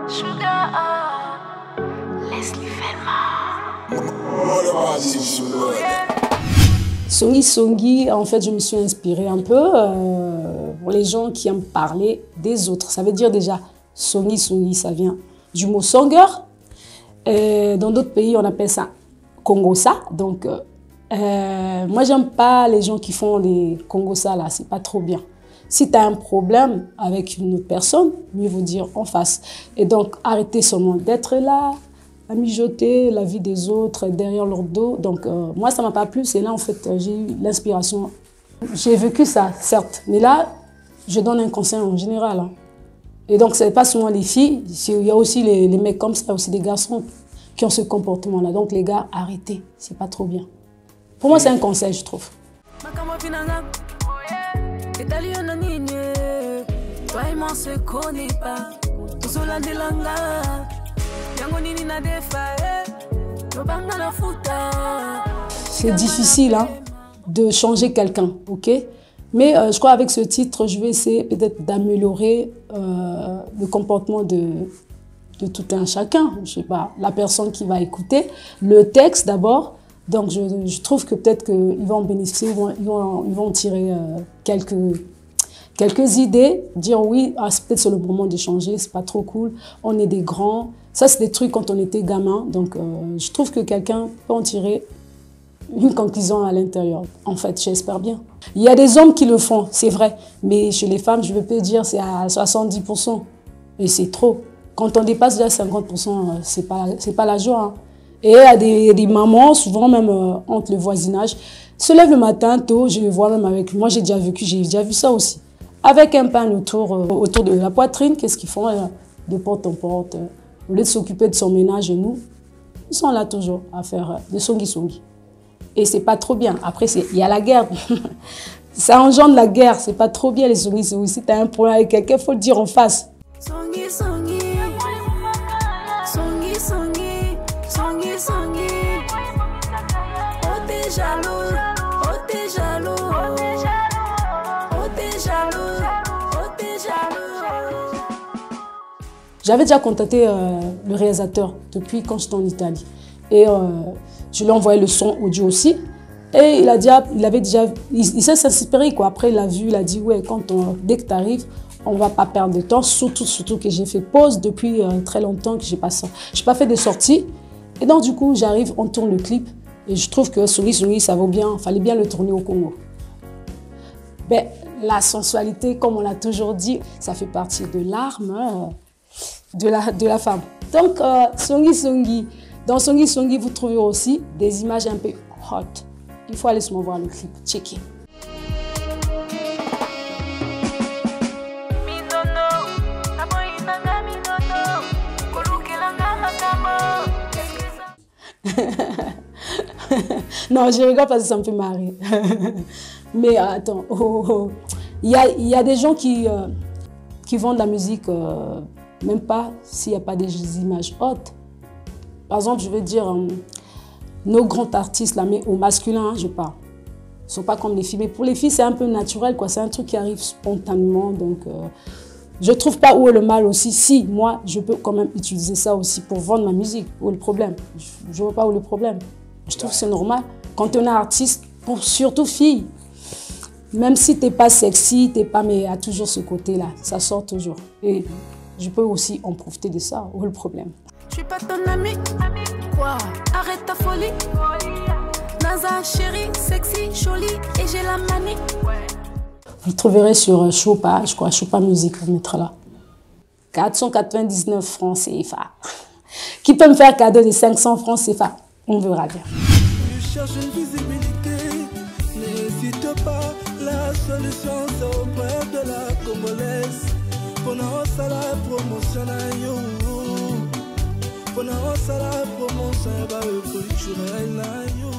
Sugar, Leslie Felma. Songi Songi, en fait, je me suis inspirée un peu pour les gens qui aiment parler des autres. Ça veut dire déjà, Songi Songi, ça vient du mot songer. Dans d'autres pays, on appelle ça Kongosa. Donc, moi, j'aime pas les gens qui font les Kongosa là, c'est pas trop bien. Si tu as un problème avec une autre personne, mieux vaut dire en face. Et donc, arrêtez seulement d'être là, à mijoter la vie des autres derrière leur dos. Donc, moi, ça ne m'a pas plu. C'est là, en fait, j'ai eu l'inspiration. J'ai vécu ça, certes. Mais là, je donne un conseil en général. Hein. Et donc, ce n'est pas seulement les filles. Il y a aussi les mecs comme ça, il y a aussi des garçons qui ont ce comportement-là. Donc, les gars, arrêtez. C'est pas trop bien. Pour moi, c'est un conseil, je trouve. C'est difficile hein, de changer quelqu'un, ok? Mais je crois qu'avec ce titre, je vais essayer peut-être d'améliorer le comportement de tout un chacun. Je sais pas, la personne qui va écouter, le texte d'abord. Donc je trouve que peut-être qu'ils vont en bénéficier, ils vont tirer quelques idées, dire oui, ah, peut-être c'est le moment de changer, c'est pas trop cool, on est des grands. Ça, c'est des trucs quand on était gamin. Donc, je trouve que quelqu'un peut en tirer une conclusion à l'intérieur. En fait, j'espère bien. Il y a des hommes qui le font, c'est vrai. Mais chez les femmes, je ne veux pas dire c'est à 70%. Et c'est trop. Quand on dépasse déjà 50%, c'est pas la joie. Hein. Et il y a des mamans, souvent même entre le voisinage, se lèvent le matin tôt, je les vois même avec... Moi, j'ai déjà vu ça aussi. Avec un pain autour de la poitrine, qu'est-ce qu'ils font de porte en porte. Au lieu de s'occuper de son ménage et nous, ils sont là toujours à faire des songi-songi. Et c'est pas trop bien. Après, il y a la guerre. Ça engendre la guerre. C'est pas trop bien les songi-songi. Si tu as un problème avec quelqu'un, il faut le dire en face. Songi-songi, songi-songi, songi-songi. Oh, t'es jaloux, oh, t'es jaloux, oh, t'es jaloux, oh, t'es jaloux. J'avais déjà contacté le réalisateur depuis quand j'étais en Italie. Et je lui ai envoyé le son audio aussi. Et il s'est inspiré quoi. Après, il a vu, il a dit, ouais, dès que tu arrives, on ne va pas perdre de temps. Surtout que j'ai fait pause depuis très longtemps, que je n'ai pas fait de sorties. Et donc, du coup, j'arrive, on tourne le clip. Et je trouve que Songi Songi, ça vaut bien, il fallait bien le tourner au Congo. Ben, la sensualité, comme on l'a toujours dit, ça fait partie de l'arme. De la femme. Donc, Songi Songi. Dans Songi Songi, vous trouverez aussi des images un peu hot. Il faut aller se voir le clip. Checker. Non, je rigole parce que ça me fait marrer. Mais attends, il y a des gens qui vendent la musique... même pas s'il n'y a pas des images hautes. Par exemple, je veux dire, nos grands artistes, là, mais au masculin, hein, je parle. Ils ne sont pas comme les filles. Mais pour les filles, c'est un peu naturel, quoi. C'est un truc qui arrive spontanément. Donc, je ne trouve pas où est le mal aussi. Si, moi, je peux quand même utiliser ça aussi pour vendre ma musique. Où est le problème? Je ne vois pas où est le problème. Je trouve que c'est normal. Quand on est artiste, surtout fille, même si tu n'es pas sexy, mais il y a toujours ce côté-là. Ça sort toujours. Et je peux aussi en profiter de ça. Où est le problème? Je suis pas ton ami. Quoi? Arrête ta folie. Naza, chérie, sexy, jolie, et j'ai la manie. Vous le trouverez sur Chopa, je crois, Chopa Musique, vous mettrez là. 499 francs CFA. Qui peut me faire cadeau de 500 francs CFA? On verra bien. Tu cherches une visibilité, n'hésite pas, la solution c'est auprès de la Congolaise. Pendant ça la promotion à yo, pendant ça la promotion va le culturel à yo.